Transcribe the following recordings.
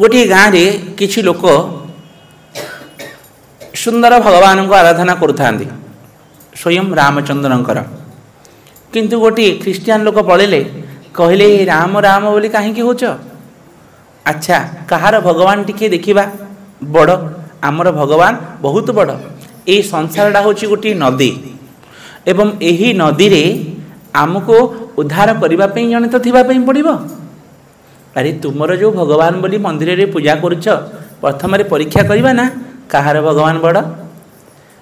गोटे गाँव में किसी लोक सुंदर भगवान को आराधना करुता स्वयं रामचंद्रंकर किंतु गोटे ख्रीस्टियान लोक पड़े कहले राम राम बोली कहीं होच अच्छा कहार भगवान टिके देखा बड़ आमर भगवान बहुत बड़ ये संसारटा हूँ गोटे नदी एवं यही नदी रे आमको उद्धार करने जड़े तो थी पड़ो अरे तुमर जो भगवान बोली मंदिर रे पूजा करुच प्रथम परीक्षा करवा ना कहार भगवान बड़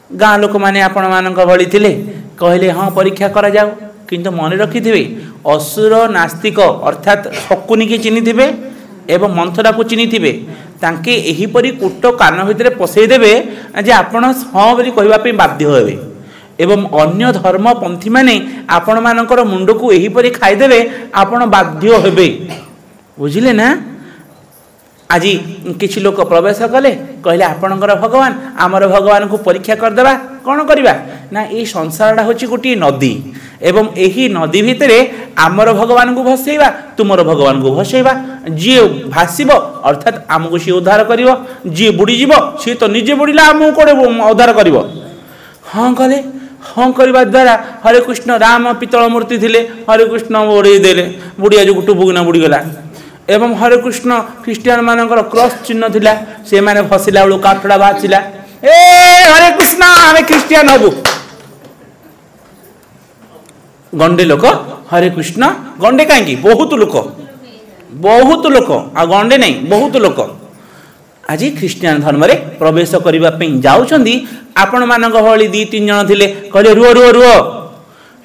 गाँ लोक मैंने आपण मान भली थे कहले हाँ परीक्षा करा जाओ किंतु मन रखिथे असुर नास्तिक अर्थात शकुनी की चिन्ह थे एवं मंथरा को चिन्ह थे तांके एहीपरी कूट कान भितर पसईदेवे जे आपण हाँ बोली कहवाई बाध्य हे एवं अन्य धर्म पंथी माने आपण मानकर मुंड को एहीपरी खाईदेवे आपण बाध्य हेबे बुझिले ना आज किसी लोक प्रवेश कले कहले आपणकर भगवान आमर भगवान को परीक्षा करदेवा कौन करवा ना ये संसारटा हूँ गोटे नदी एवं यही नदी भितर आमर भगवान को भसैवा तुमर भगवान को भसैवा जी भाषिब अर्थात आमको सी उद्धार कर जी बुड़ीज सी तो निजे बुड़ीला आमको कौटे उद्धार कर हाँ कले हाँ करने द्वारा हरे कृष्ण राम पितल मूर्ति थे हरे कृष्ण उड़े देले बुढ़िया जो टुबुकिना बुड़ीगला एवं हरे कृष्ण ख्रीस्टियान मानकर क्रॉस चिन्ह थिला से माने फसिला बेलू काठड़ा बाचिला ए हरे कृष्ण आमे ख्रीस्टियान हबु गंडे लोक हरे कृष्ण गंडे कहीं बहुत लोक आ गंडे नहीं बहुत लोक आज ख्रीस्टियान धर्म रे प्रवेश करने जाउछंदी आपण मानक भली 2-3 जन थिले कहले रुओ रुओ रुओ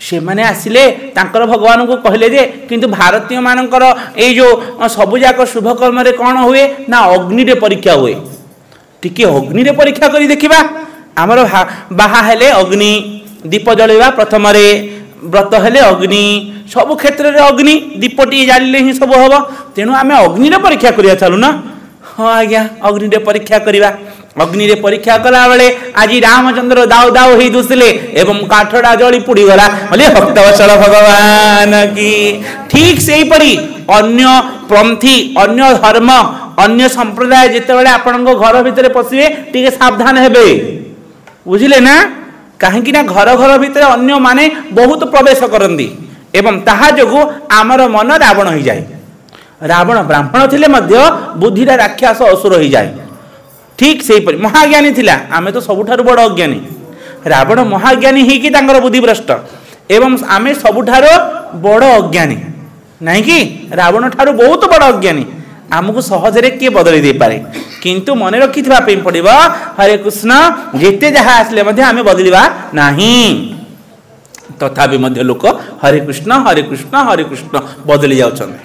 से माने आसिले तांकर भगवान को कहले जे किंतु भारतीय मानकर ए जो सबुजाक शुभ कर्म रे कौन हुए ना अग्नि रे परीक्षा हुए टिके अग्नि रे परीक्षा करी देखिबा हमर बाहा हेले अग्नि दीप जलेबा प्रथम रे व्रत हेले अग्नि सब क्षेत्र रे अग्नि दीपटी जालिले ही सब हबो तेनु आमे अग्नि रे परीक्षा करिया चालू ना हाँ आज्ञा अग्नि रे परीक्षा करिवा अग्नि रे परीक्षा कला बेले आज रामचंद्र दाऊ दाऊ ही दुसले एवं काठड़ा जली पुड़ी गला बोले भक्तवत्सल भगवान की ठीक से ही पड़ी अन्य पंथी अन्य धर्म अन्य संप्रदाय जिते बड़े आपण घर भितर पशिवे टिके सावधान हेबे बुझिले ना कहीं ना घर घर भितर अन्य माने बहुत प्रवेश करती एवं ताहा जोगु आमर मन रावण हो जाए रावण ब्राह्मण थिले मध्य बुद्धिरा राक्षस असुर हो जाए ठीक से महाज्ञानी थिला आमे तो सबुठारु बड़ अज्ञानी रावण महाज्ञानी ही कि तांकर बुद्धि भ्रष्ट एवं आमे सबुठारु बड़ अज्ञानी नहीं कि रावण ठारु बहुत बड़ अज्ञानी आमको सहजरे किए बदल दे पारे किंतु मन रखिथिबा पे पड़िबो हरे कृष्ण जेते जहा आसले मध्य आमे बदलिबा नहीं तथापि मध्य लोक हरे कृष्ण बदली जाउछन।